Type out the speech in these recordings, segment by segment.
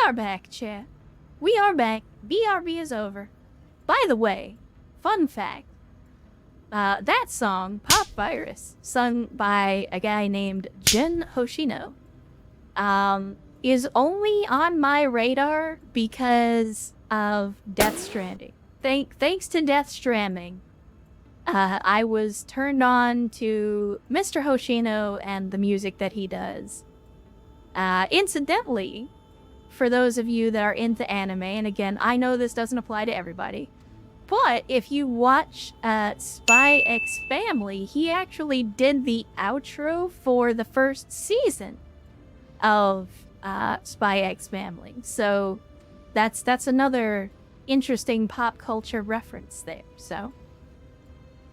are back, chat. We are back. BRB is over. By the way, fun fact. That song, Prosperous, sung by a guy named Jin Hoshino, is only on my radar because of Death Stranding. Thanks to Death Stranding, I was turned on to Mr. Hoshino and the music that he does. Incidentally, for those of you that are into anime, and again, I know this doesn't apply to everybody, but if you watch Spy X Family, he actually did the outro for the first season of Spy X Family. So that's another interesting pop culture reference there. So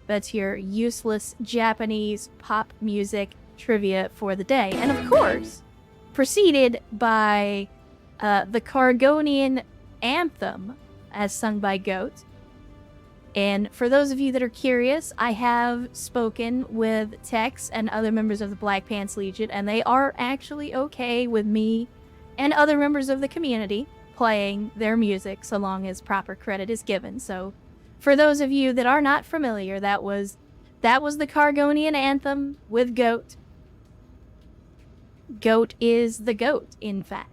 that's your useless Japanese pop music trivia for the day. And of course, preceded by the Cargonian anthem as sung by Goat. And for those of you that are curious, I have spoken with Tex and other members of the Black Pants Legion, and they are actually okay with me and other members of the community playing their music so long as proper credit is given. So for those of you that are not familiar, that was the Cargonian anthem with Goat. Goat is the GOAT, in fact.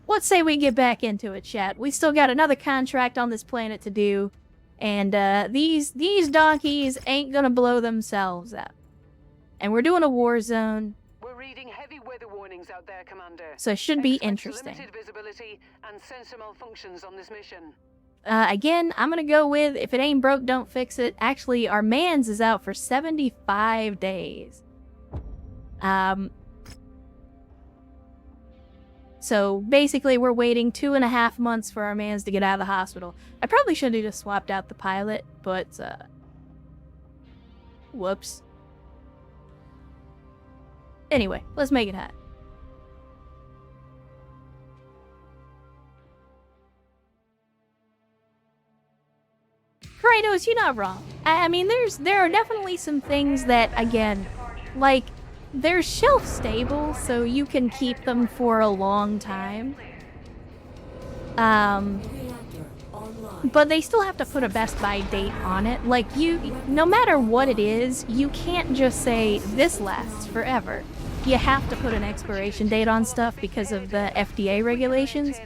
Let's say we get back into it, chat. We still got another contract on this planet to do, and these donkeys ain't gonna blow themselves up. And we're doing a war zone. We're reading heavy weather warnings out there, Commander. So it should be Expect interesting. Limited visibility and sensor malfunctions on this mission. Again, I'm gonna go with, if it ain't broke, don't fix it. Actually, our mans is out for 75 days. So basically, we're waiting 2.5 months for our mans to get out of the hospital. I probably should have just swapped out the pilot, but whoops. Anyway, let's make it hot. Kratos, you're not wrong. I mean, there are definitely some things that, again, like, they're shelf stable, so you can keep them for a long time. But they still have to put a Best Buy date on it. Like, no matter what it is, you can't just say, this lasts forever. You have to put an expiration date on stuff because of the FDA regulations.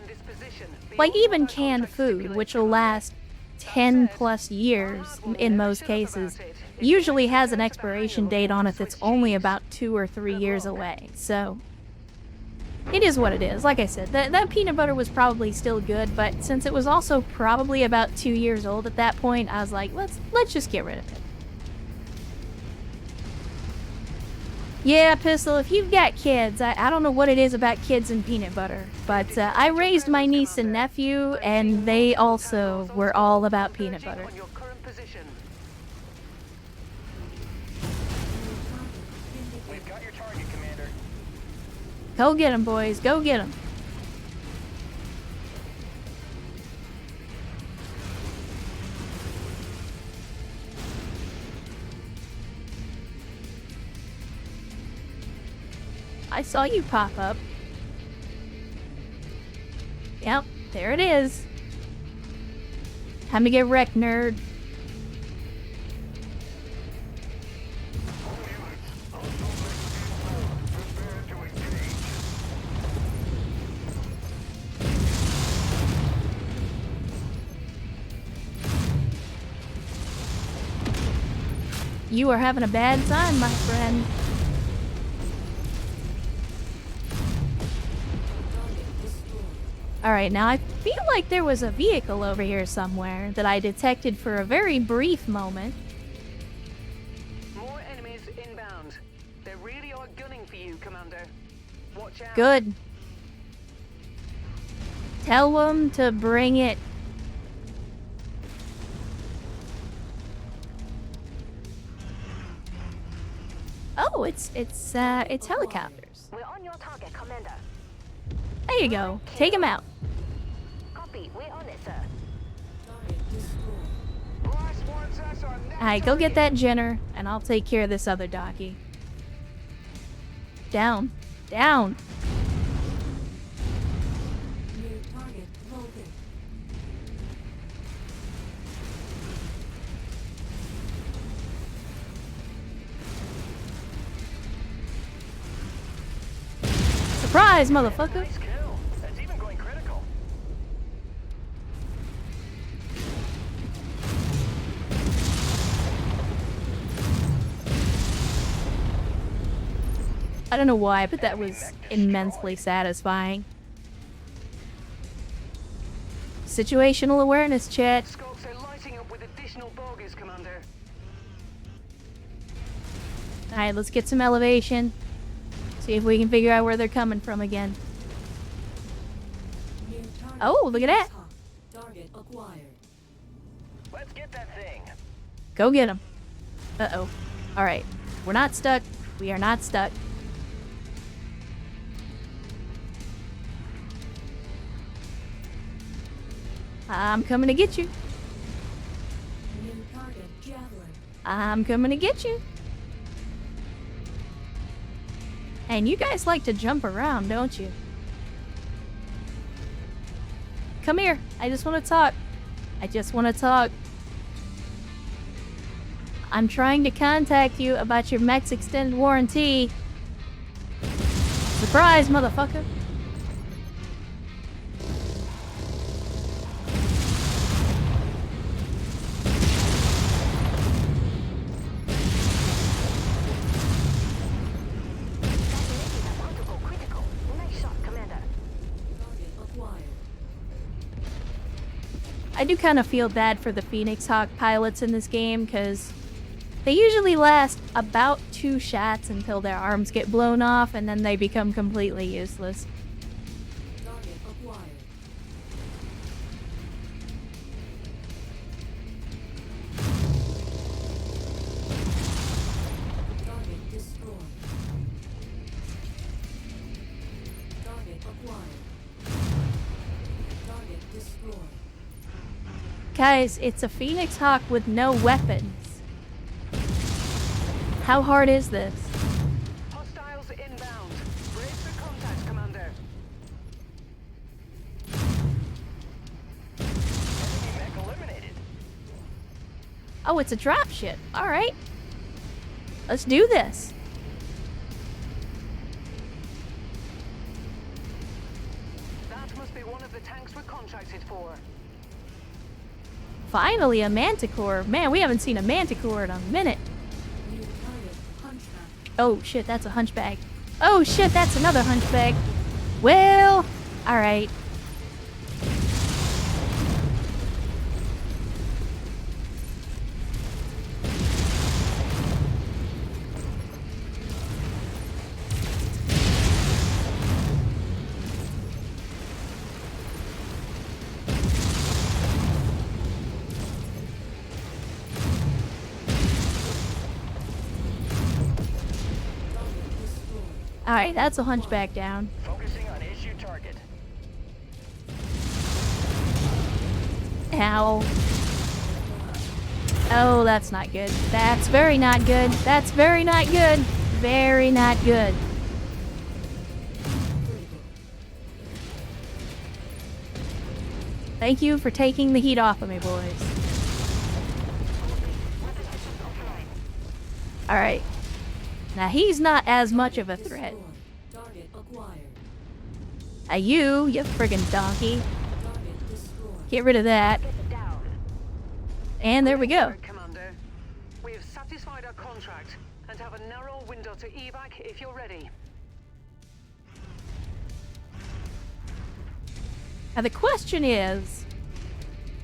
Like, even canned food, which will last 10 plus years in most cases, usually has an expiration date on it that's only about 2 or 3 years away. So it is what it is. Like I said, that peanut butter was probably still good, but since it was also probably about 2 years old at that point, I was like, let's just get rid of it. Yeah, Pistol, if you've got kids, I don't know what it is about kids and peanut butter, but I raised my niece and nephew, and they also were all about peanut butter. We've got your target, Commander. Go get them, boys. Go get them. I saw you pop up. Yep, there it is. Time to get wrecked, nerd. You are having a bad time, my friend. Alright, now I feel like there was a vehicle over here somewhere that I detected for a very brief moment. More enemies inbound. They really are gunning for you, Commander. Watch out. Good. Tell them to bring it. Oh, it's helicopters. We're on your target, Commander. There you go. Take him out. Copy, we're on it, sir. Alright, go get that Jenner, and I'll take care of this other donkey. Down. Down. Surprise, motherfucker! Nice kill. That's even going critical. I don't know why, but that was immensely satisfying. Situational awareness, chat. Scopes are lighting up with additional bogies, Commander. Alright, let's get some elevation. See if we can figure out where they're coming from again. Oh, look at that! Target acquired. Let's get that thing. Go get them. Uh-oh. Alright. We're not stuck. We are not stuck. I'm coming to get you. New target javelin. I'm coming to get you. And you guys like to jump around, don't you? Come here. I just want to talk. I just want to talk. I'm trying to contact you about your mech's extended warranty. Surprise, motherfucker. Critical. Nice shot, Commander. Target acquired. I do kind of feel bad for the Phoenix Hawk pilots in this game because they usually last about 2 shots until their arms get blown off and then they become completely useless. Target acquired. Target destroyed. Target acquired. Target destroyed. Guys, it's a Phoenix Hawk with no weapons. How hard is this? Hostiles inbound. Brace for contact, Commander. Enemy mech eliminated. Oh, it's a dropship. Alright. Let's do this. That must be one of the tanks we're contracted for. Finally, a manticore. Man, we haven't seen a manticore in a minute. New target hunchback. Oh shit, that's a hunchback. Oh shit, that's another hunchback. Well, alright. Target destroyed. Alright, that's a hunchback down. Focusing on issue target. Ow. Oh, that's not good. That's very not good. That's very not good. Very not good. Critical. Thank you for taking the heat off of me, boys. Alright. Now, he's not as much of a threat. Destroyed. Target acquired. You friggin' donkey. Target destroyed. Get rid of that. Get it down. And there we go. Great, Commander. We have satisfied our contract and have a narrow window to evac if you're ready. Now, the question is...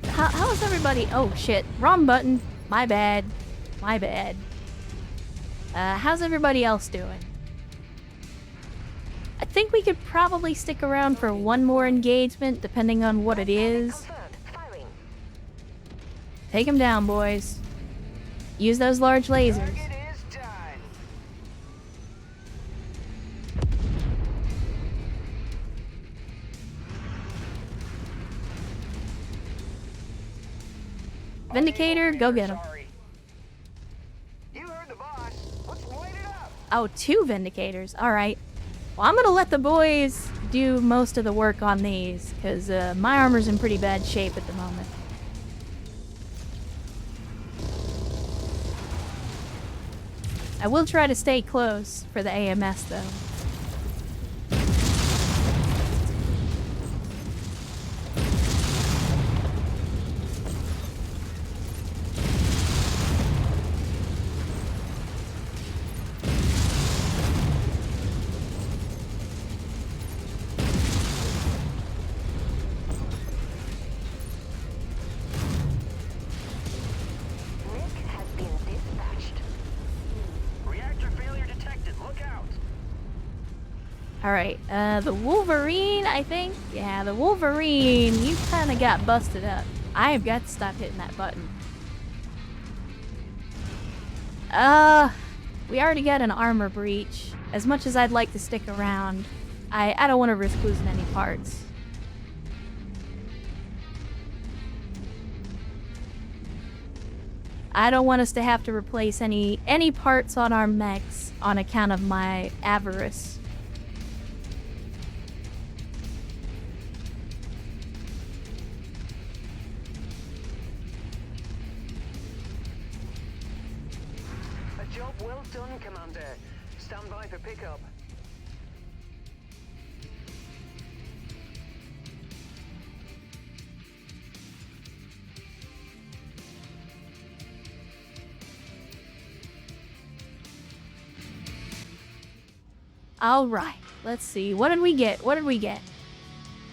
How is everybody... Oh, shit. Wrong button. My bad. My bad. How's everybody else doing? I think we could probably stick around for one more engagement, depending on what it is. Confirmed. Firing. Take them down, boys. Use those large lasers. Target is done. Vindicator, go get him. Sorry. You heard the boss. Let's light it up. Oh, 2 Vindicators. Alright. Well, I'm gonna let the boys do most of the work on these, because my armor's in pretty bad shape at the moment. I will try to stay close for the AMS, though. Alright, the Wolverine, I think? Yeah, the Wolverine, you kind of got busted up. I've got to stop hitting that button. We already got an armor breach. As much as I'd like to stick around, I don't want to risk losing any parts. I don't want us to have to replace any parts on our mechs on account of my avarice. A job well done, Commander. Stand by for pickup. Alright, let's see. What did we get? What did we get?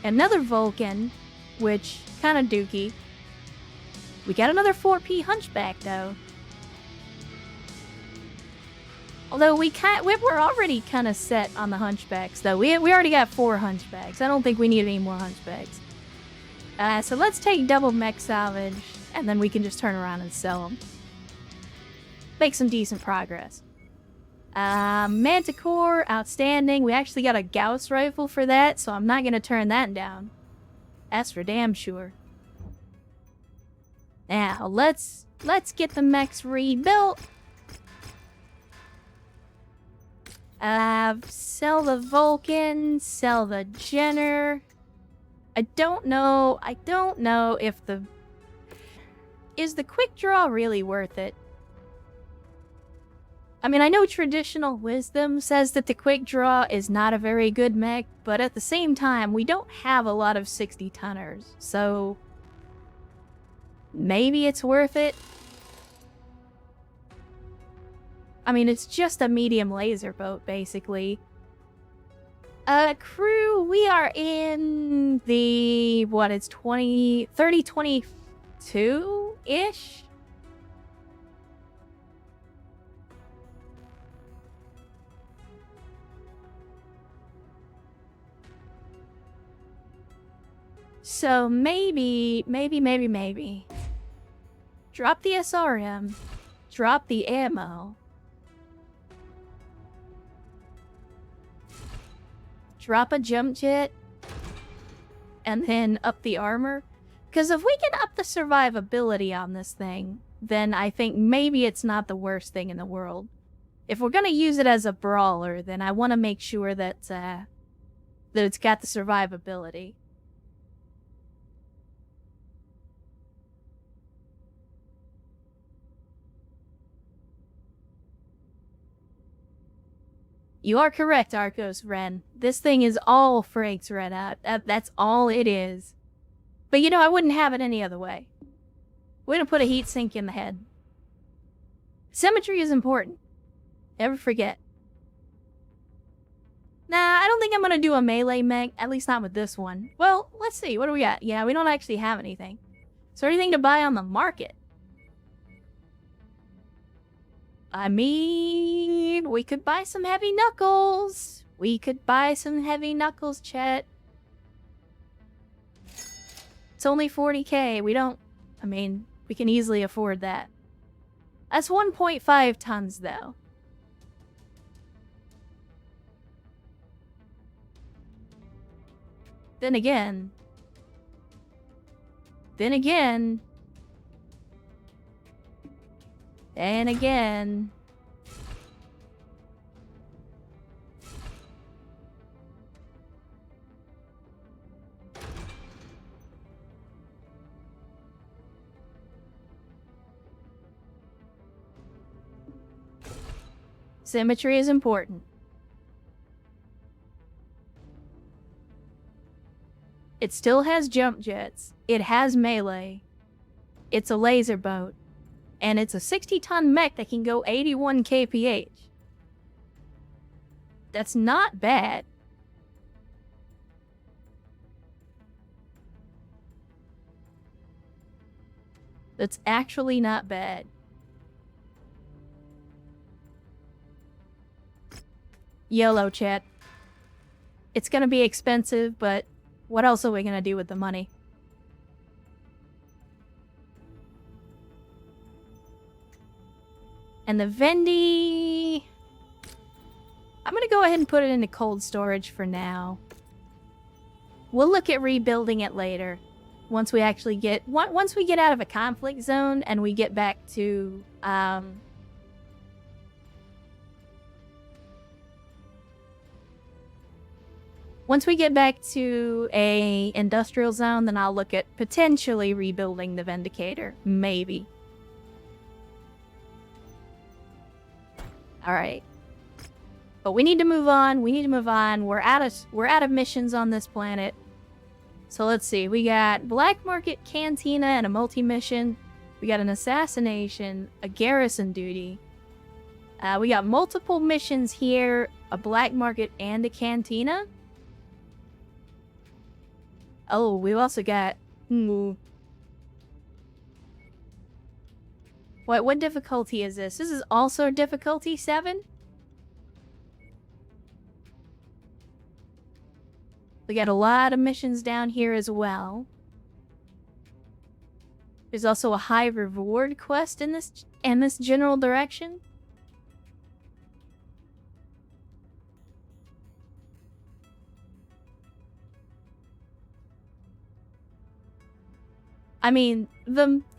Another Vulcan, which kind of dookie. We got another 4P Hunchback, though. Although we're already kind of set on the Hunchbacks, though. We already got 4 Hunchbacks. I don't think we need any more Hunchbacks. So let's take double mech salvage, and then we can just turn around and sell them. Make some decent progress. Manticore, outstanding. We actually got a Gauss rifle for that, so I'm not gonna turn that down. That's for damn sure. Now, let's get the mechs rebuilt. Sell the Vulcan, sell the Jenner. I don't know if is the quick draw really worth it? I mean, I know traditional wisdom says that the quick draw is not a very good mech, but at the same time, we don't have a lot of 60-tonners, so maybe it's worth it. I mean, it's just a medium laser boat, basically. Crew, we are in the, what, it's 3022-ish? So maybe. Drop the SRM. Drop the ammo. Drop a jump jet. And then up the armor. Because if we can up the survivability on this thing, then I think maybe it's not the worst thing in the world. If we're going to use it as a brawler, then I want to make sure that, that it's got the survivability. You are correct, Arcos Ren. This thing is all Frank's Red out. That's all it is. But you know, I wouldn't have it any other way. We're gonna put a heat sink in the head. Symmetry is important. Never forget. Nah, I don't think I'm gonna do a melee mech, at least not with this one. Well, let's see, what do we got? Yeah, we don't actually have anything. Is there anything to buy on the market? I mean, we could buy some heavy knuckles. We could buy some heavy knuckles, chat. It's only 40k. We can easily afford that. That's 1.5 tons, though. Then again. And again. Symmetry is important. It still has jump jets. It has melee. It's a laser boat. And it's a 60-ton mech that can go 81 kph. That's not bad. That's actually not bad. YOLO, chat. It's gonna be expensive, but what else are we gonna do with the money? And the Vendy... I'm gonna go ahead and put it into cold storage for now. We'll look at rebuilding it later. Once we actually get... Once we get out of a conflict zone and we get back to... Once we get back to a industrial zone, then I'll look at potentially rebuilding the Vindicator. Maybe. Alright. But we need to move on. We need to move on. We're out of missions on this planet. So let's see. We got Black Market Cantina and a multi-mission. We got an assassination, a garrison duty. We got multiple missions here, a Black Market and a cantina. Oh, we've also got... What difficulty is this? This is also difficulty 7? We got a lot of missions down here as well. There's also a high reward quest in this general direction. I mean,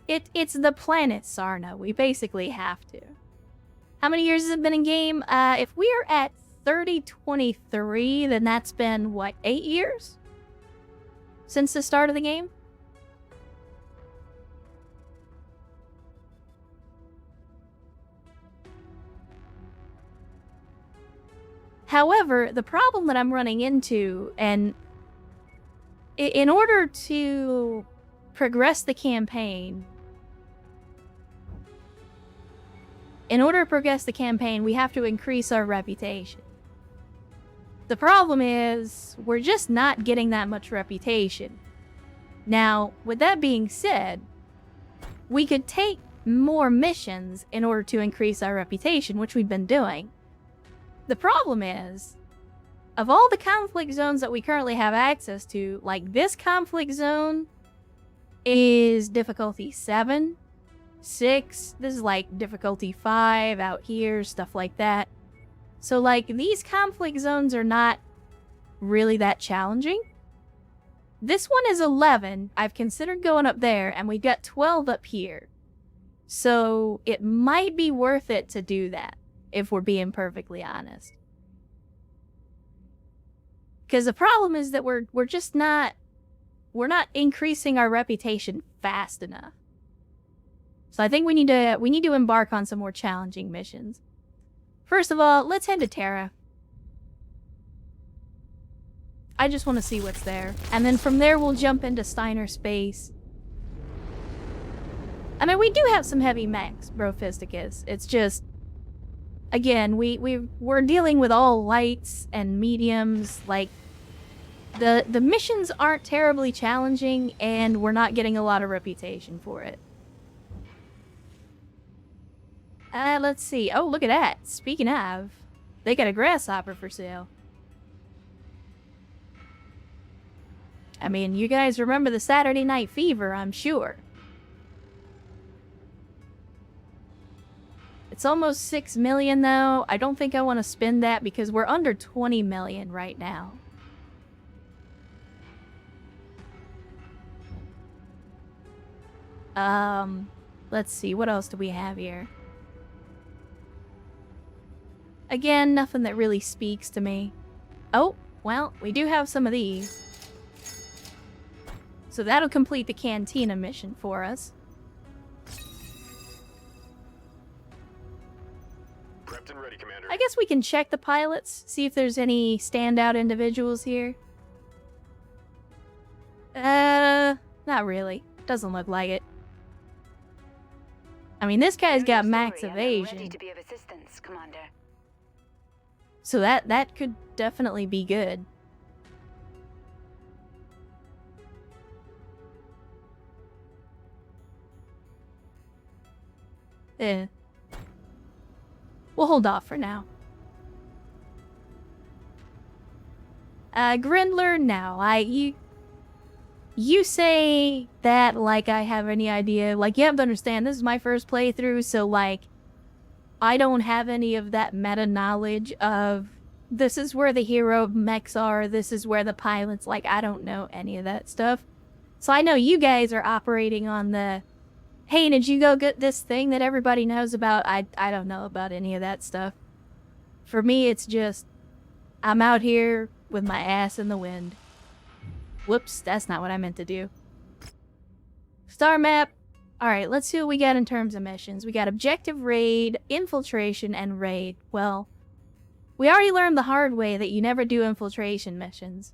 it's the planet Sarna. We basically have to. How many years has it been in game? If we are at 3023, then that's been, what, 8 years? Since the start of the game? However, the problem that I'm running into, and in order to progress the campaign, we have to increase our reputation. The problem is, we're just not getting that much reputation. Now, with that being said, we could take more missions in order to increase our reputation, which we've been doing. The problem is, of all the conflict zones that we currently have access to, like this conflict zone is difficulty 7, 6, this is like difficulty 5 out here, stuff like that. So like these conflict zones are not really that challenging. This one is 11, I've considered going up there, and we've got 12 up here. So it might be worth it to do that, if we're being perfectly honest. Because the problem is that we're just not... We're not increasing our reputation fast enough. So I think we need to embark on some more challenging missions. First of all, let's head to Terra. I just want to see what's there. And then from there we'll jump into Steiner Space. I mean, we do have some heavy mechs, Brofisticus. It's just... Again, we're dealing with all lights and mediums, like... The missions aren't terribly challenging, and we're not getting a lot of reputation for it. Let's see. Oh, look at that. Speaking of, they got a grasshopper for sale. I mean, you guys remember the Saturday Night Fever, I'm sure. It's almost 6 million, though. I don't think I want to spend that because we're under 20 million right now. Let's see, what else do we have here? Again, nothing that really speaks to me. Oh, well, we do have some of these. So that'll complete the Cantina mission for us. Prepped and ready, Commander. I guess we can check the pilots, see if there's any standout individuals here. Not really. Doesn't look like it. I mean, this guy's got max evasion. Ready to be of assistance, Commander. So that could definitely be good. We'll hold off for now. Grindler, no. You say that like I have any idea. Like, you have to understand, this is my first playthrough, so like, I don't have any of that meta knowledge of this is where the hero mechs are, this is where the pilots, like, I don't know any of that stuff. So I know you guys are operating on the, hey, did you go get this thing that everybody knows about? I don't know about any of that stuff. For me, it's just, I'm out here with my ass in the wind. Whoops, that's not what I meant to do. Star map. Alright, let's see what we got in terms of missions. We got objective raid, infiltration, and raid. Well, we already learned the hard way that you never do infiltration missions.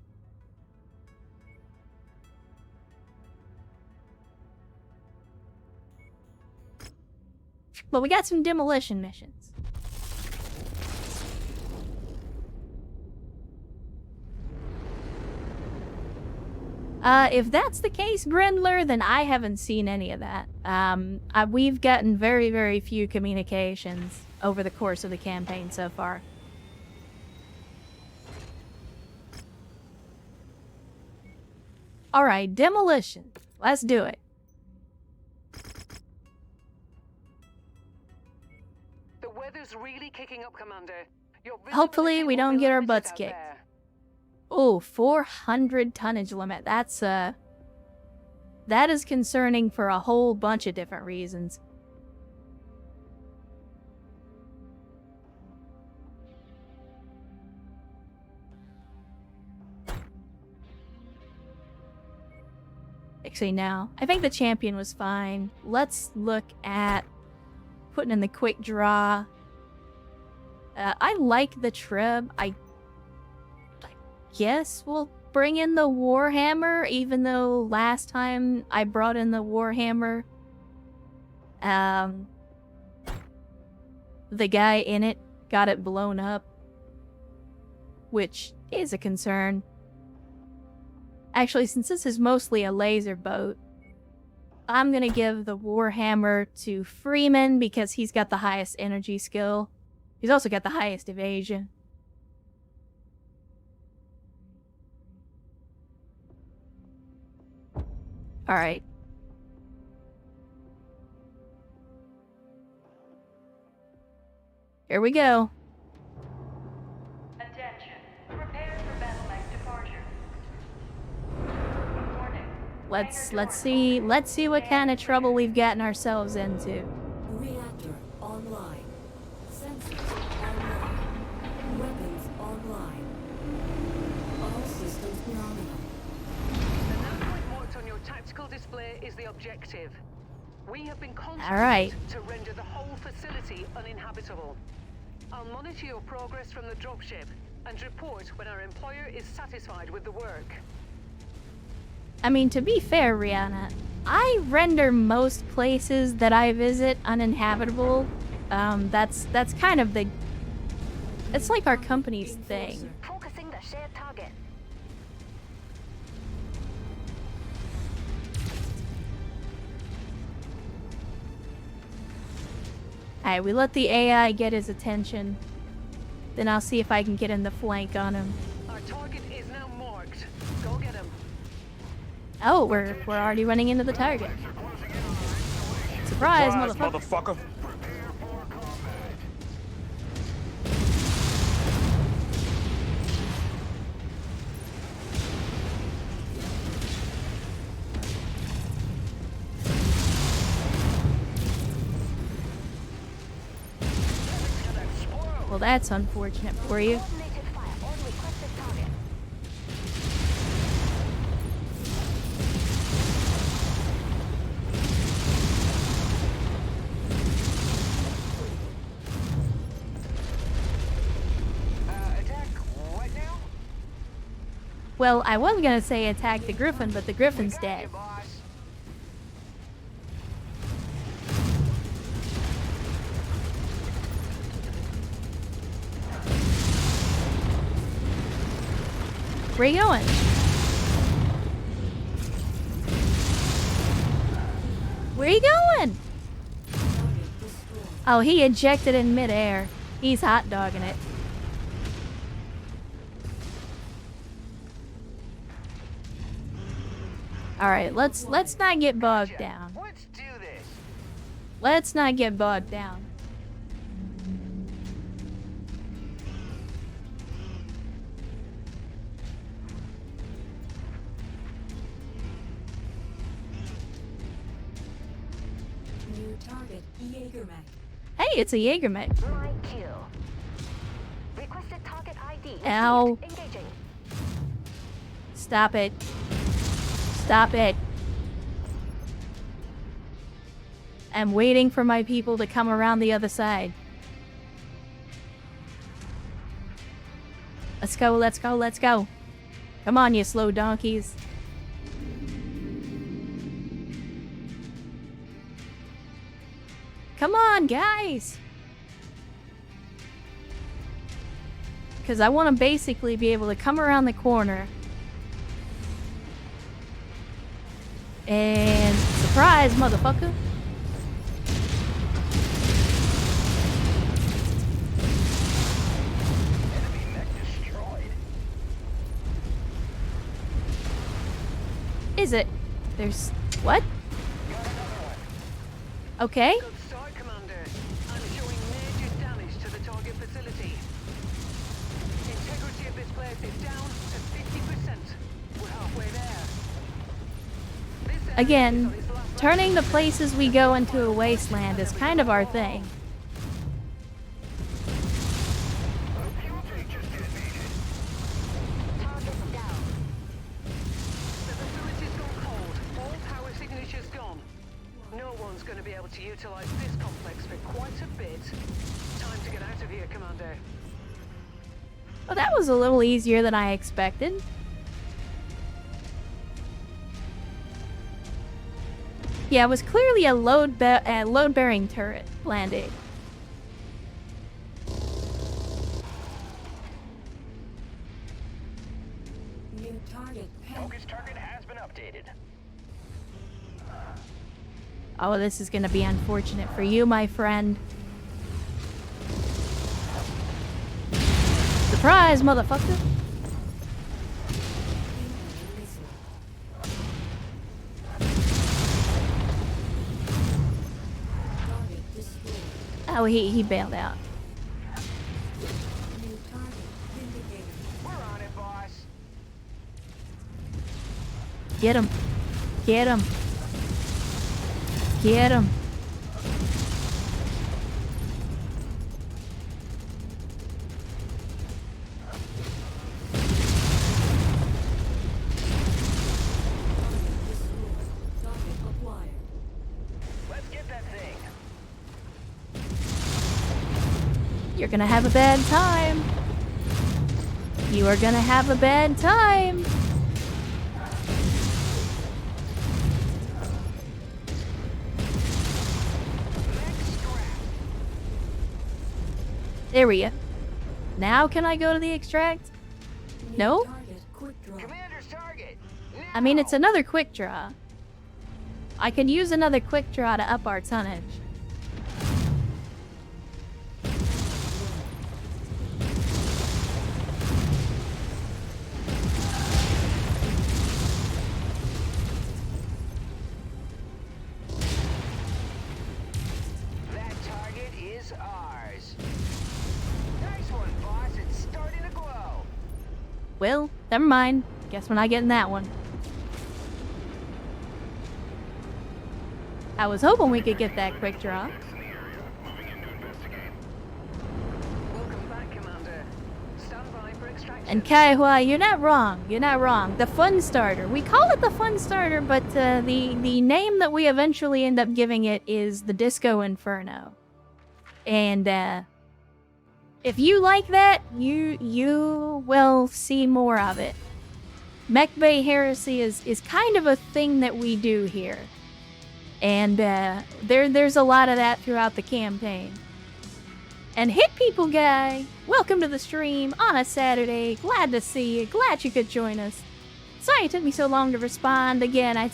But we got some demolition missions. If that's the case, Grindler, then I haven't seen any of that. We've gotten very, very few communications over the course of the campaign so far. Alright, demolition. Let's do it. The weather's really kicking up, Commander. Your Hopefully we visibility will don't be get our limited butts out kicked. there. Oh, 400 tonnage limit. That is concerning for a whole bunch of different reasons. Actually, no. I think the champion was fine. Let's look at putting in the quick draw. I like the trib. I guess we'll bring in the Warhammer, even though last time I brought in the Warhammer, the guy in it got it blown up, which is a concern. Actually, since this is mostly a laser boat, I'm gonna give the Warhammer to Freeman because he's got the highest energy skill. He's also got the highest evasion. Alright. Here we go. Attention. Prepare for battlemech departure. Warning. Let's see what kind of trouble we've gotten ourselves into. Reactor online. Sensors online. Weapons online. All systems nominal. The nav point marked on your tactical display is the objective. We have been contacted Alright. to render the whole facility uninhabitable. I'll monitor your progress from the dropship and report when our employer is satisfied with the work. I mean, to be fair, Rihanna, I render most places that I visit uninhabitable. That's kind of the... It's like our company's thing. Focusing the shared target. Alright, we let the AI get his attention. Then I'll see if I can get in the flank on him. Our target is now marked. Go get him. Oh, we're already running into the target. Surprise, motherfucker. motherfucker. Well, that's unfortunate for you. Coordinated fire on requested target. Attack right now? Well, I was gonna say attack the Griffin, but the Griffin's dead. Boss. Where you going? Where you going? Oh, he ejected in midair. He's hot dogging it. All right, let's not get bogged down. Let's do this. Let's not get bogged down. New target, Jaegermech. Hey, it's a Jaegermech. My kill. Requested target ID. Ow. Engaging. Stop it. Stop it. I'm waiting for my people to come around the other side. Let's go, let's go, let's go. Come on, you slow donkeys. Come on, guys! Because I want to basically be able to come around the corner. And surprise, motherfucker. Enemy mech destroyed. Is it? There's... what? Got another one. Okay. Good start, Commander. I'm showing major damage to the target facility. Integrity of this place is down to 50%. We're halfway there. This area is Again, on its last turning the places we go into a wasteland is kind of our thing. Fuel tank just detonated. Target down. The facility's gone cold. All power signature's gone. No one's going to be able to utilize this complex for quite a bit. Time to get out of here, Commander. Well, that was a little easier than I expected. Yeah, it was clearly a load-bearing turret landing. New target, Focus target has been updated. Oh, this is gonna be unfortunate for you, my friend. Surprise, motherfucker! target destroyed. Oh, he bailed out. New target, vindicated. We're on it, boss. Get him. Get him. Get him. Target acquired. Let's get that thing. You're gonna have a bad time. You are gonna have a bad time. There we go. Now can I go to the extract? No? Target, quick draw. Commander's target. I mean, it's another quick draw. I could use another quick draw to up our tonnage. That target is ours. Nice one, boss. It's starting to glow. Well, never mind. Guess we're not getting that one. I was hoping we could get that quick draw. Welcome back, Commander. Stand by for extraction. And Kaihua, you're not wrong. You're not wrong. The Fun Starter. We call it the Fun Starter, but the name that we eventually end up giving it is the Disco Inferno. And if you like that, you will see more of it. Mech Bay Heresy is kind of a thing that we do here. And there's a lot of that throughout the campaign. And Hit People Guy, welcome to the stream on a Saturday. Glad to see you. Glad you could join us. Sorry it took me so long to respond. Again, I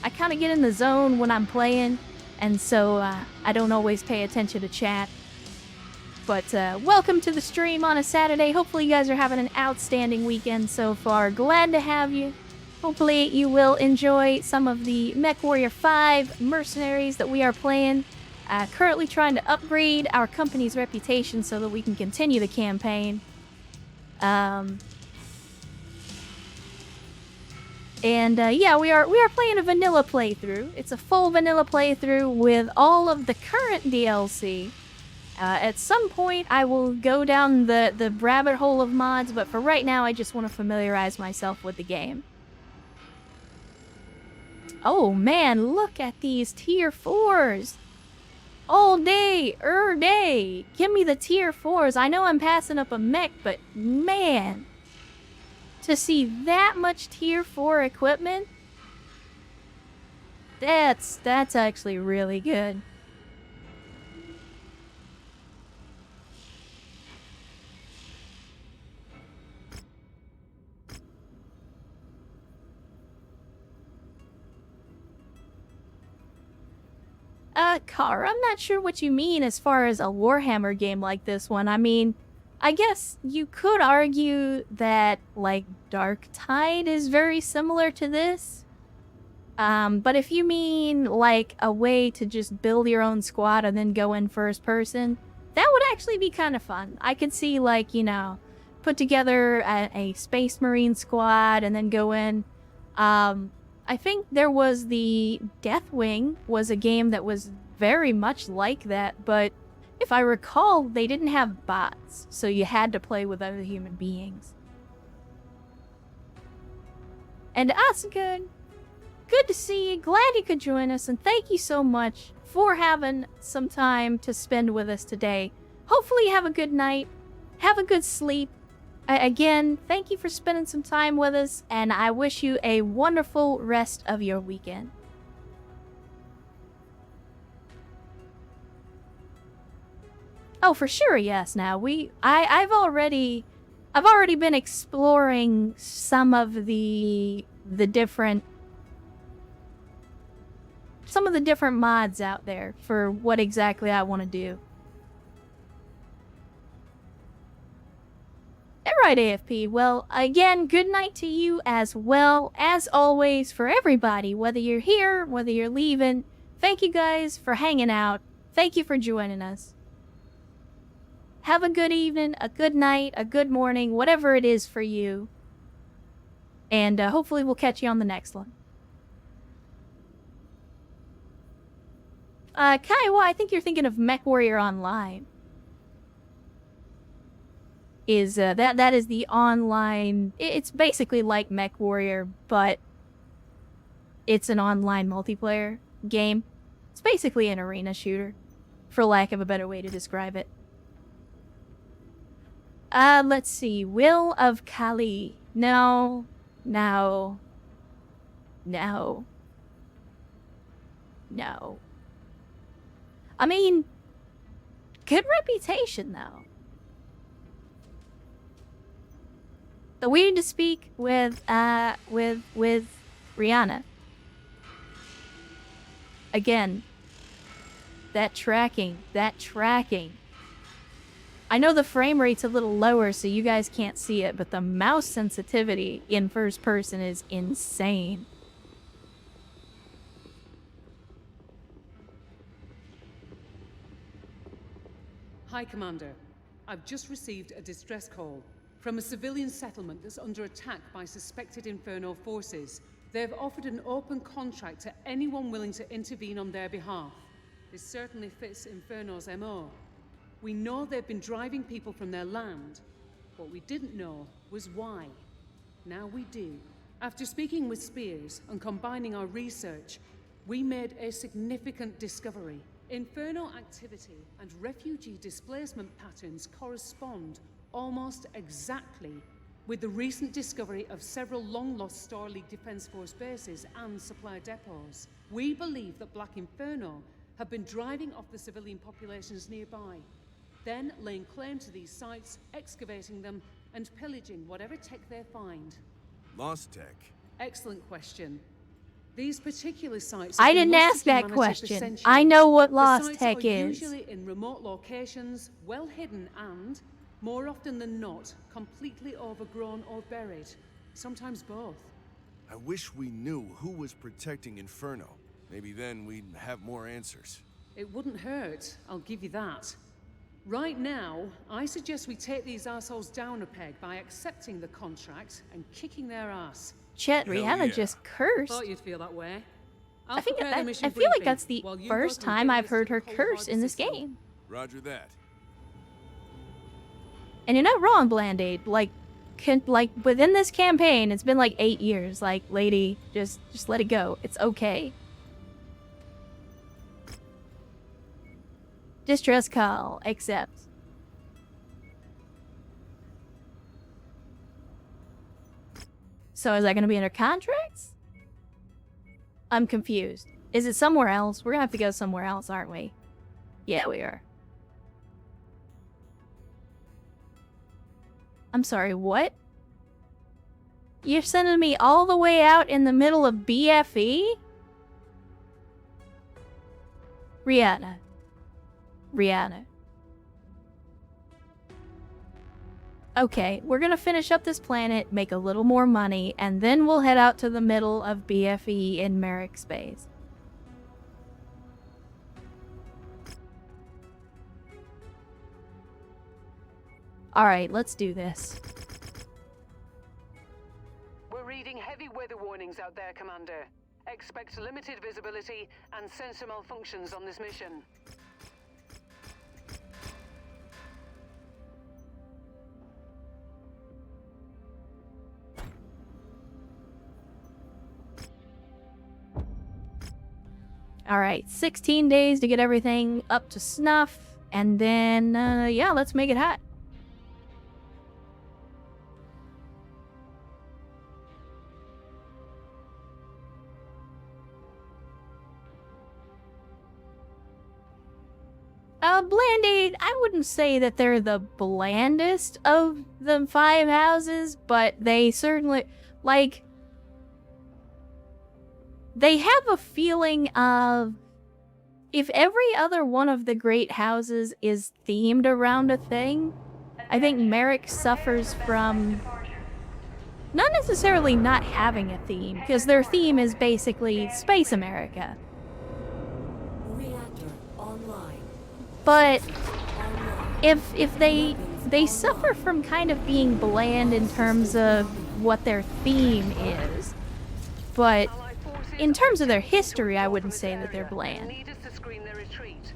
kind of get in the zone when I'm playing, and so I don't always pay attention to chat. But welcome to the stream on a Saturday. Hopefully you guys are having an outstanding weekend so far. Glad to have you. Hopefully you will enjoy some of the MechWarrior 5 mercenaries that we are playing. Currently trying to upgrade our company's reputation so that we can continue the campaign. Yeah, we are playing a vanilla playthrough. It's a full vanilla playthrough with all of the current DLC. At some point, I will go down the rabbit hole of mods, but for right now, I just want to familiarize myself with the game. Oh man, look at these tier 4s. All day, day. Give me the tier 4s. I know I'm passing up a mech, but man, to see that much tier 4 equipment, that's actually really good. Car, I'm not sure what you mean as far as a Warhammer game like this one. I mean, I guess you could argue that, like, Dark Tide is very similar to this. But if you mean, like, a way to just build your own squad and then go in first person, that would actually be kind of fun. I could see, like, you know, put together a Space Marine squad and then go in. I think there was the Deathwing was a game that was very much like that, but if I recall, they didn't have bots, so you had to play with other human beings. And Asuka, good to see you. Glad you could join us, and thank you so much for having some time to spend with us today. Hopefully you have a good night, have a good sleep. Again, thank you for spending some time with us, and I wish you a wonderful rest of your weekend. Oh, for sure, yes. Now I've already been exploring some of the different mods out there for what exactly I want to do. Alright, AFP. Well, again, good night to you as well. As always, for everybody, whether you're here, whether you're leaving, thank you guys for hanging out. Thank you for joining us. Have a good evening, a good night, a good morning, whatever it is for you. And hopefully we'll catch you on the next one. Kaiwa, I think you're thinking of Mechwarrior Online. That is the online. It's basically like Mechwarrior, but it's an online multiplayer game. It's basically an arena shooter, for lack of a better way to describe it. Let's see. Will of Kali. No. No. No. No. I mean, good reputation, though. So we need to speak with Rihanna. Again, that tracking. I know the frame rate's a little lower so you guys can't see it, but the mouse sensitivity in first person is insane. Hi, Commander. I've just received a distress call from a civilian settlement that's under attack by suspected Inferno forces. They've offered an open contract to anyone willing to intervene on their behalf. This certainly fits Inferno's MO. We know they've been driving people from their land. What we didn't know was why. Now we do. After speaking with Spears and combining our research, we made a significant discovery. Inferno activity and refugee displacement patterns correspond almost exactly with the recent discovery of several long-lost Star League Defense Force bases and supply depots. We believe that Black Inferno have been driving off the civilian populations nearby, then laying claim to these sites, excavating them, and pillaging whatever tech they find. Lost tech? Excellent question. These particular sites I didn't ask that question. I know what lost tech is. Usually in remote locations, well hidden and, more often than not, completely overgrown or buried. Sometimes both. I wish we knew who was protecting Inferno. Maybe then we'd have more answers. It wouldn't hurt, I'll give you that. Right now, I suggest we take these assholes down a peg by accepting the contract and kicking their ass. Chet, Hell Rihanna yeah. just cursed. Thought you'd feel that way. I feel like that's the first time I've heard her curse in this game. Roger that. And you're not wrong, Bland-Aid. Like within this campaign, it's been like 8 years. Like, lady, just let it go. It's okay. Distress call. Accept. So is that going to be under contracts? I'm confused. Is it somewhere else? We're going to have to go somewhere else, aren't we? Yeah, we are. I'm sorry, what? You're sending me all the way out in the middle of BFE? Rihanna. Rihanna. Okay, we're gonna finish up this planet, make a little more money, and then we'll head out to the middle of BFE in Merrick space. Alright, let's do this. We're reading heavy weather warnings out there, Commander. Expect limited visibility and sensor malfunctions on this mission. Alright, 16 days to get everything up to snuff, and then, yeah, let's make it hot. Bland-Aid, I wouldn't say that they're the blandest of the 5 houses, but they certainly, like, they have a feeling of, if every other one of the great houses is themed around a thing, I think Merrick suffers from not necessarily not having a theme, because their theme is basically Space America. Reactor online. But if they suffer from kind of being bland in terms of what their theme is, but in terms of their history, I wouldn't say that they're bland. Need us to screen their retreat.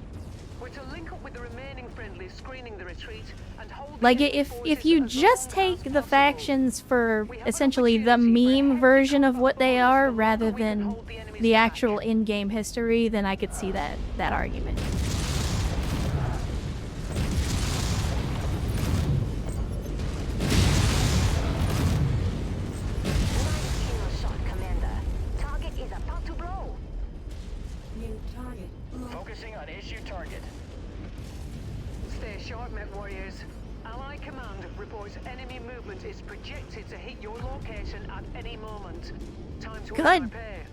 We're to link up with the remaining friendlies screening the retreat and hold Like, the if you just take the factions for essentially the meme version of what they are, rather than the actual in-game history, then I could see that argument. Nice kill shot, Commander. Target is about to blow. New target. Focusing on issue target. Stay sharp, Mechwarriors. Ally Command reports enemy movement is projected to hit your location at any moment. Time to Good. prepare.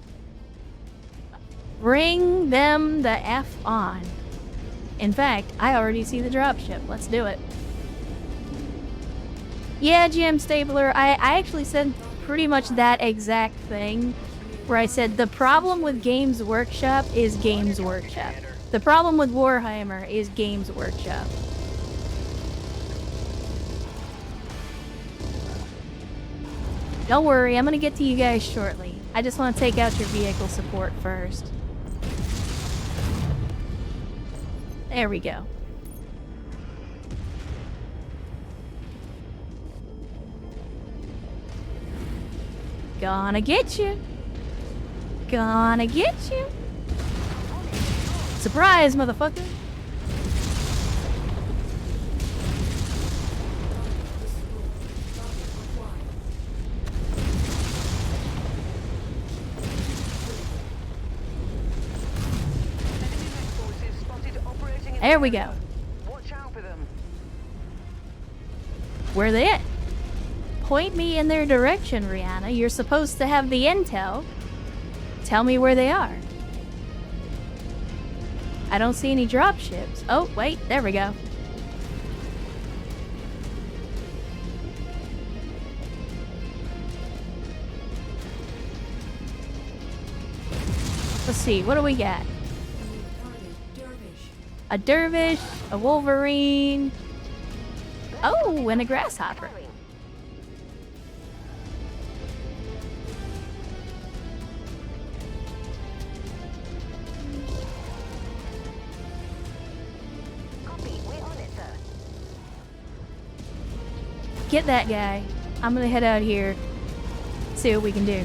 Bring them the F on. In fact, I already see the dropship. Let's do it. Yeah, GM Stapler, I actually said pretty much that exact thing, where I said the problem with Games Workshop is Games Workshop. The problem with Warhammer is Games Workshop. Don't worry, I'm gonna get to you guys shortly. I just want to take out your vehicle support first. There we go. Gonna get you. Gonna get you. Surprise, motherfucker. There we go. Watch out for them. Where they at? Point me in their direction, Rihanna. You're supposed to have the intel. Tell me where they are. I don't see any dropships. Oh, wait, there we go. Let's see, what do we got? New target, dervish. A dervish, a wolverine. Oh, and a grasshopper. Firing. Copy, we're on it, sir. Get that guy. I'm gonna head out here. See what we can do.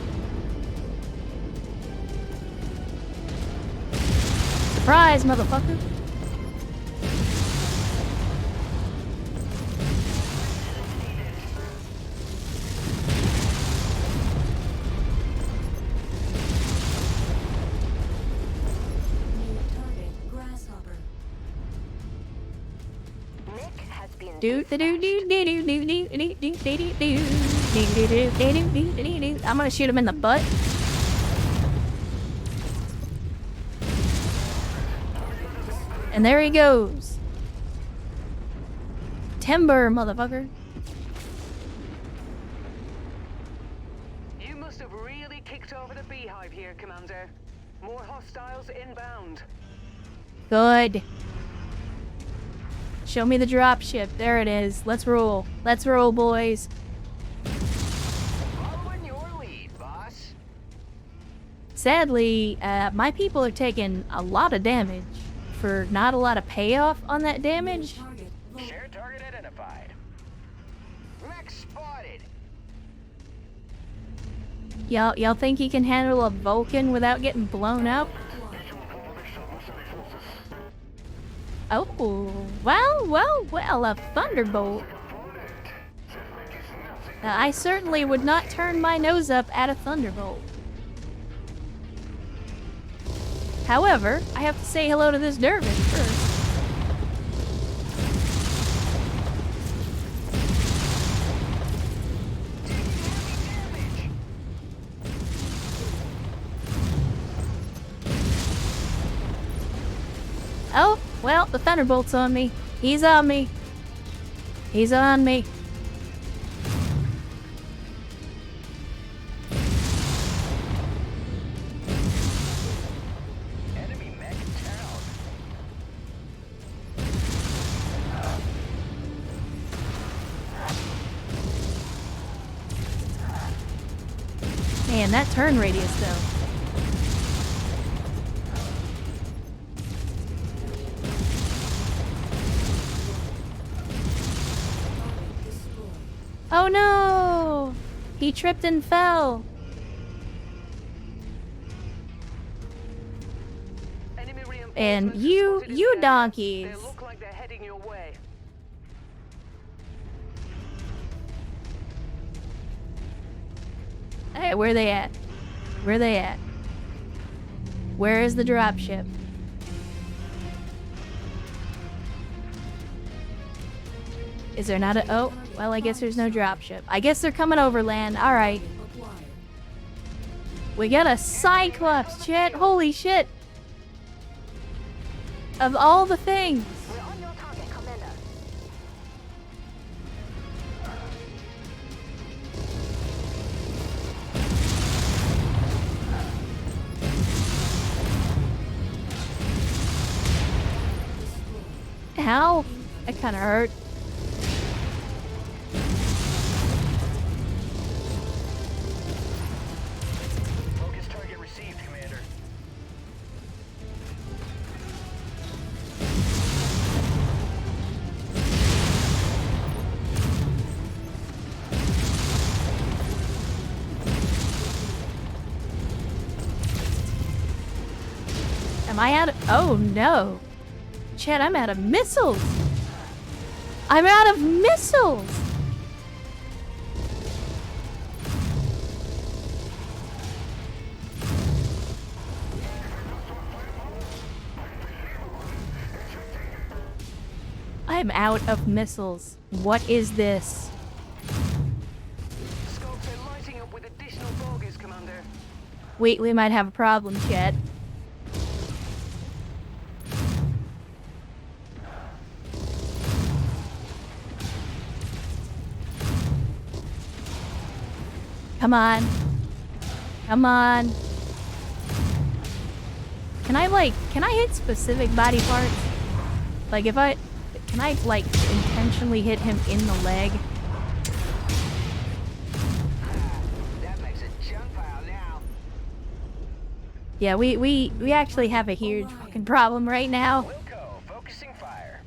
Surprise, motherfucker. New target, grasshopper. Mech has been Do do do do do do do do do do do do. I'm gonna shoot him in the butt. And there he goes. Timber, motherfucker. You must have really kicked over the beehive here, Commander. More hostiles inbound. Good. Show me the dropship. There it is. Let's roll. Let's roll, boys. Following your lead, boss. Sadly, my people are taking a lot of damage for not a lot of payoff on that damage. Target, Shared target identified. Mech spotted. Y'all think he can handle a Vulcan without getting blown up? Oh, well, a Thunderbolt. I certainly would not turn my nose up at a Thunderbolt. However, I have to say hello to this Dervish first. Oh, well, the Thunderbolt's on me. He's on me. He's on me. Enemy mech down. Man, that turn radius, though. Oh no! He tripped and fell. Enemy And reinforcements you spotted in the area. donkeys. They look like they're heading your way. Hey, where they at? Where they at? Where is the dropship? Is there not a... Oh, well, I guess there's no dropship. I guess they're coming overland. Alright. acquired. We got a Cyclops, chat. Holy shit. Of all the things. We're on your target, Commander. Ow. That kind of hurt. Focus target received, Commander. Am I out of... Oh, no. Chat, I'm out of missiles. I'm out of missiles. I'm out of missiles. What is this? Scopes are lighting up with additional bogies, Commander. We might have a problem, chat. Come on. Come on. Can I hit specific body parts? Like, can I, like, intentionally hit him in the leg? That makes a junk pile now. Yeah, we actually have a huge fucking problem right now. Wilco, focusing fire.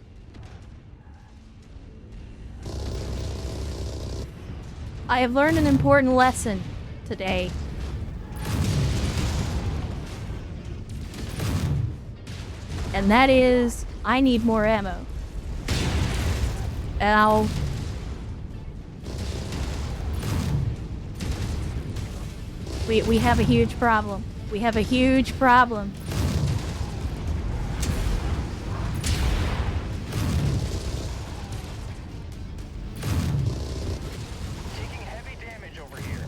I have learned an important lesson today. And that is, I need more ammo. Ow. We have a huge problem. We have a huge problem. Taking heavy damage over here.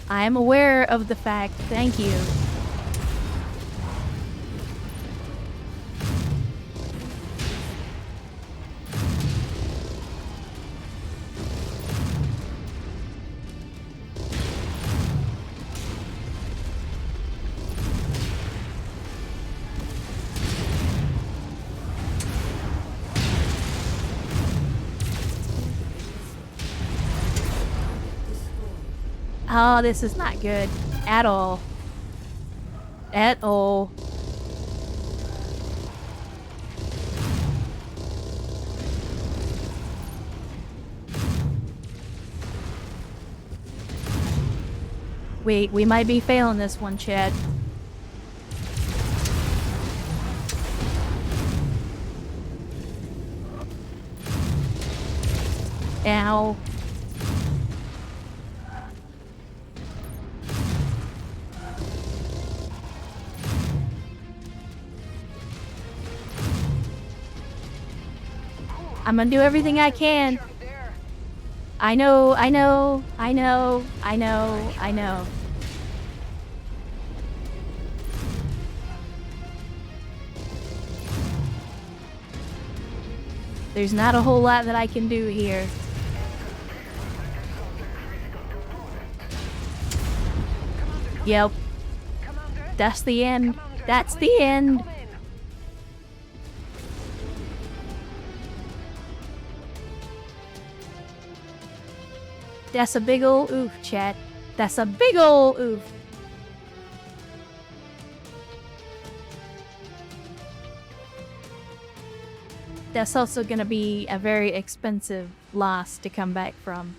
I am aware of the fact. Thank you. Oh, this is not good. At all. At all. Wait, we might be failing this one, Chad. Ow. I'm gonna do everything I can. I know. There's not a whole lot that I can do here. Yep. That's the end. That's the end. That's a big ol' oof, chat. That's a big ol' oof. That's also gonna be a very expensive loss to come back from.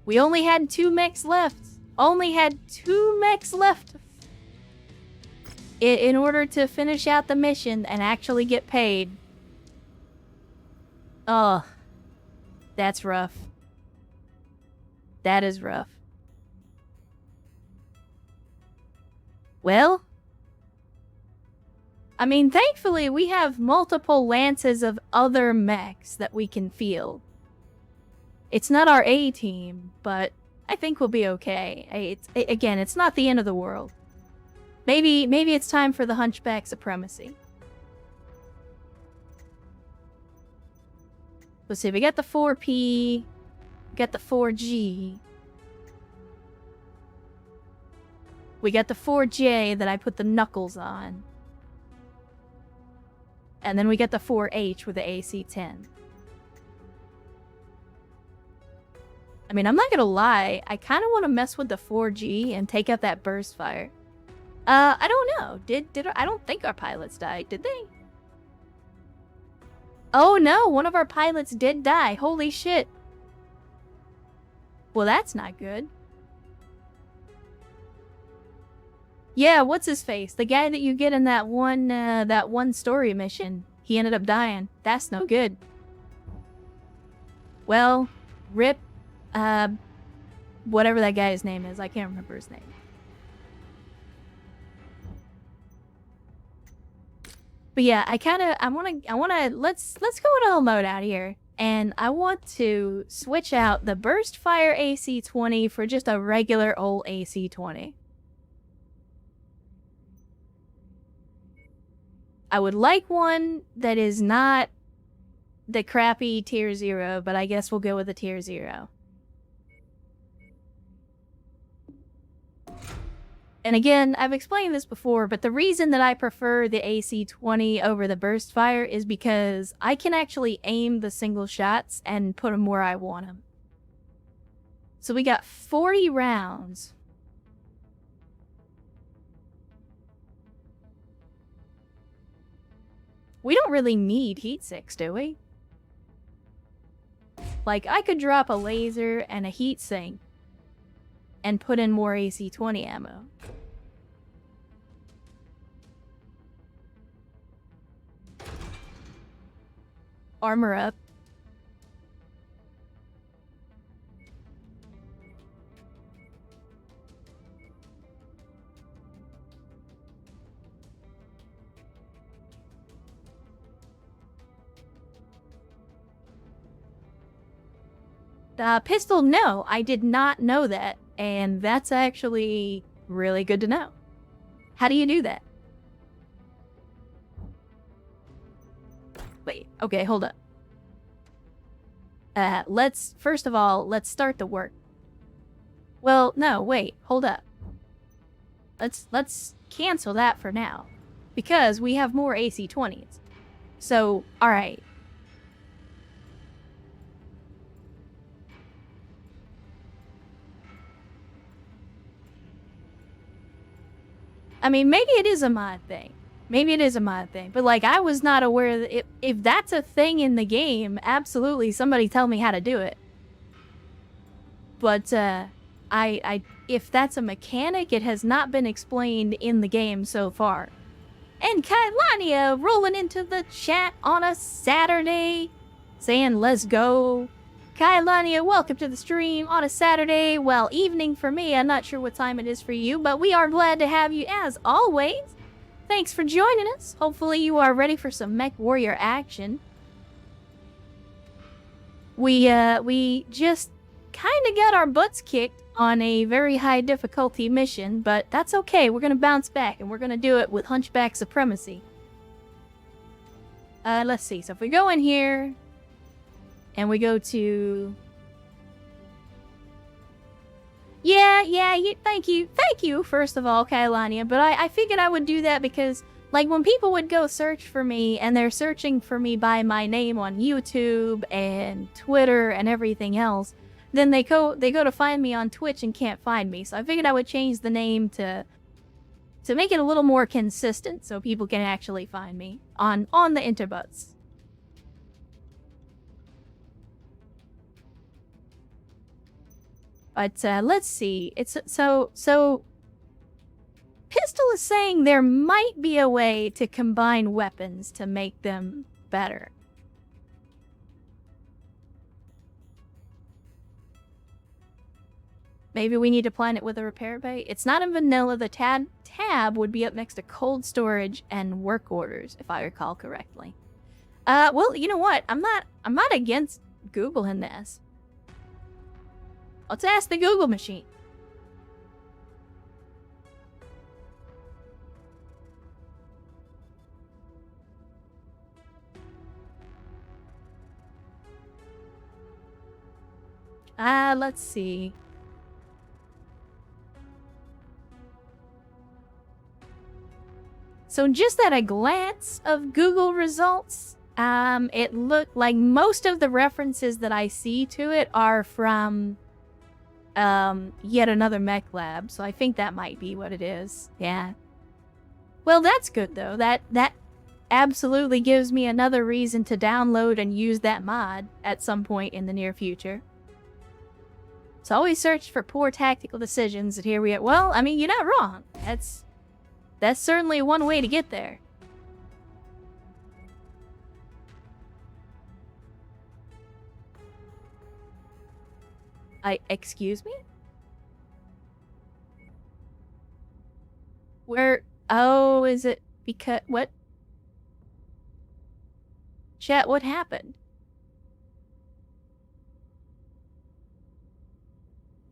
We only had 2 mechs left. Only had 2 mechs left. In order to finish out the mission and actually get paid. Oh, that's rough. That is rough. Well, I mean, thankfully we have multiple lances of other mechs that we can field. It's not our A team, but I think we'll be okay. Again, it's not the end of the world. Maybe it's time for the Hunchback supremacy. Let's see, we got the 4P, we got the 4G. We got the 4J that I put the knuckles on. And then we got the 4H with the AC-10. I mean, I'm not gonna lie, I kind of want to mess with the 4G and take out that burst fire. I don't know. I don't think our pilots died, did they? Oh no, one of our pilots did die. Holy shit. Well, that's not good. Yeah, what's his face? The guy that you get in that one story mission. He ended up dying. That's no good. Well, rip, whatever that guy's name is. I can't remember his name. But yeah, let's go in all mode out here. And I want to switch out the burst fire AC-20 for just a regular old AC-20. I would like one that is not the crappy tier 0, but I guess we'll go with the tier 0. And again, I've explained this before, but the reason that I prefer the AC-20 over the burst fire is because I can actually aim the single shots and put them where I want them. So we got 40 rounds. We don't really need heat sinks, do we? Like, I could drop a laser and a heat sink and put in more AC-20 ammo. Armor up. Pistol, no, I did not know that, and that's actually really good to know. How do you do that? Wait, okay, hold up. First of all, let's start the work. Well, no, wait, hold up. Let's cancel that for now, because we have more AC-20s. So, alright. I mean, maybe it is a mod thing. Maybe it is a mod thing. But, like, I was not aware that if that's a thing in the game, absolutely, somebody tell me how to do it. But, if that's a mechanic, it has not been explained in the game so far. And Kailania rolling into the chat on a Saturday, saying, let's go. Kailania, welcome to the stream on a Saturday. Well, evening for me. I'm not sure what time it is for you, but we are glad to have you as always. Thanks for joining us. Hopefully you are ready for some Mechwarrior action. We just kind of got our butts kicked on a very high difficulty mission, but that's okay. We're going to bounce back, and we're going to do it with Hunchback Supremacy. Let's see. So if we go in here, and we go to... thank you, first of all, Kailania, but I figured I would do that because, like, when people would go search for me, and they're searching for me by my name on YouTube and Twitter and everything else, then they go to find me on Twitch and can't find me. So I figured I would change the name to make it a little more consistent so people can actually find me on the interbuts. But let's see. It's so Pistol is saying there might be a way to combine weapons to make them better. Maybe we need to plan it with a repair bay. It's not in vanilla. The tab would be up next to cold storage and work orders, if I recall correctly. Well, you know what? I'm not against Googling this. Let's ask the Google machine. Let's see. So just at a glance of Google results, it looked like most of the references that I see to it are from yet another mech lab, so I think that might be what it is. Yeah. Well, that's good though. That absolutely gives me another reason to download and use that mod at some point in the near future. So always search for poor tactical decisions, and here we are. Well, I mean, you're not wrong. That's certainly one way to get there. Excuse me? Where? Oh, is it because what? Chat, what happened?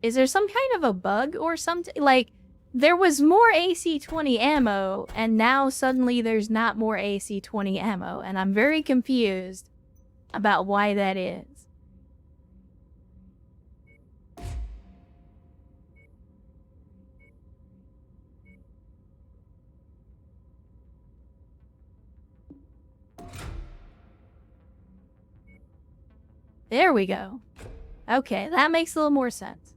Is there some kind of a bug or something? Like, there was more AC-20 ammo, and now suddenly there's not more AC-20 ammo, and I'm very confused about why that is. There we go. Okay, that makes a little more sense.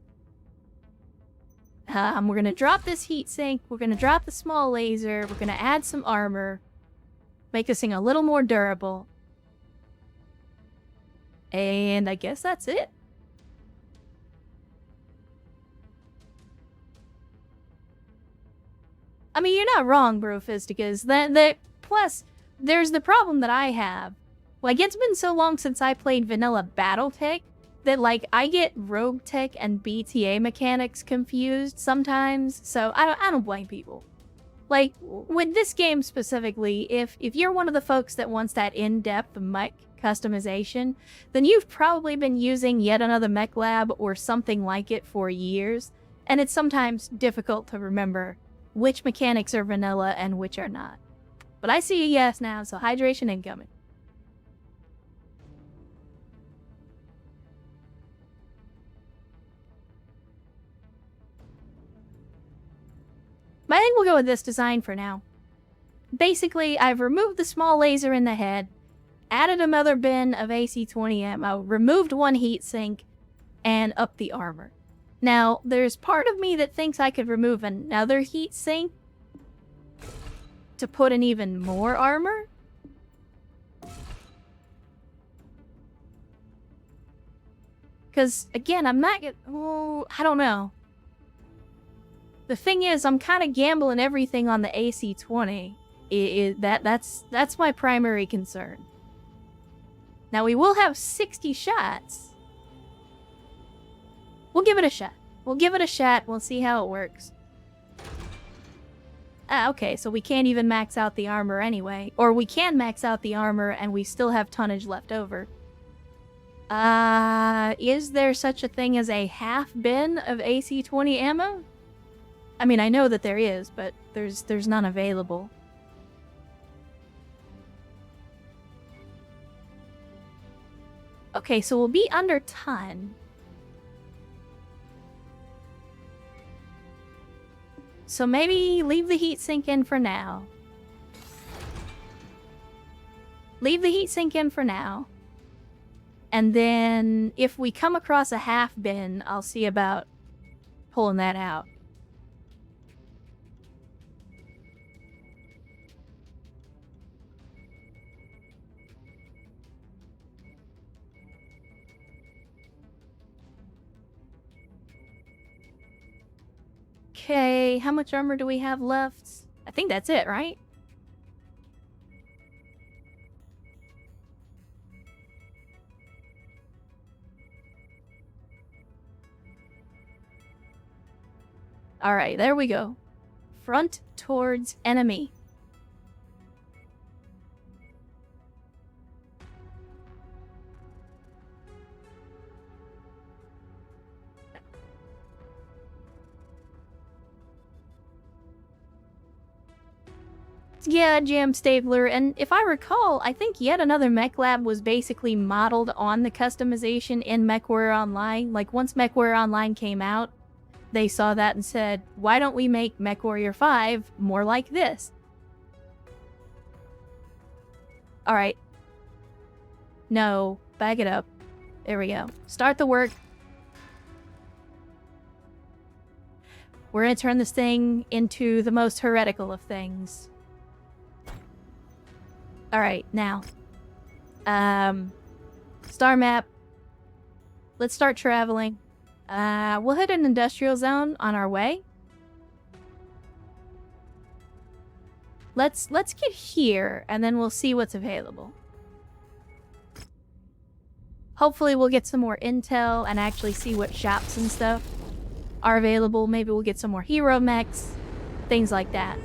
We're gonna drop this heat sink. We're gonna drop the small laser. We're gonna add some armor. Make this thing a little more durable. And I guess that's it. I mean, you're not wrong, Brofist, plus, there's the problem that I have. Like, it's been so long since I played vanilla Battletech that, like, I get Rogue Tech and BTA mechanics confused sometimes, so I don't blame people. Like, with this game specifically, if you're one of the folks that wants that in-depth mech customization, then you've probably been using yet another mech lab or something like it for years, and it's sometimes difficult to remember which mechanics are vanilla and which are not. But I see a yes now, so hydration incoming. But I think we'll go with this design for now. Basically, I've removed the small laser in the head, added another bin of AC-20 ammo, removed one heatsink, and upped the armor. Now, there's part of me that thinks I could remove another heatsink to put in even more armor. Because, again, I'm not I don't know. The thing is, I'm kind of gambling everything on the AC-20. That's my primary concern. Now, we will have 60 shots. We'll give it a shot. We'll see how it works. Okay, so we can't even max out the armor anyway. Or we can max out the armor and we still have tonnage left over. Is there such a thing as a half bin of AC-20 ammo? I mean, I know that there is, but there's none available. Okay, so we'll be under ton. So maybe leave the heatsink in for now. And then if we come across a half bin, I'll see about pulling that out. Okay, how much armor do we have left? I think that's it, right? Alright, there we go. Front towards enemy. Yeah, Jam Stapler, and if I recall, I think yet another mech lab was basically modeled on the customization in Mechwarrior Online. Like, once Mechwarrior Online came out, they saw that and said, why don't we make Mechwarrior 5 more like this? Alright. No, back it up. There we go. Start the work. We're gonna turn this thing into the most heretical of things. Alright, now. Star map. Let's start traveling. We'll hit an industrial zone on our way. Let's get here, and then we'll see what's available. Hopefully we'll get some more intel and actually see what shops and stuff are available. Maybe we'll get some more hero mechs. Things like that.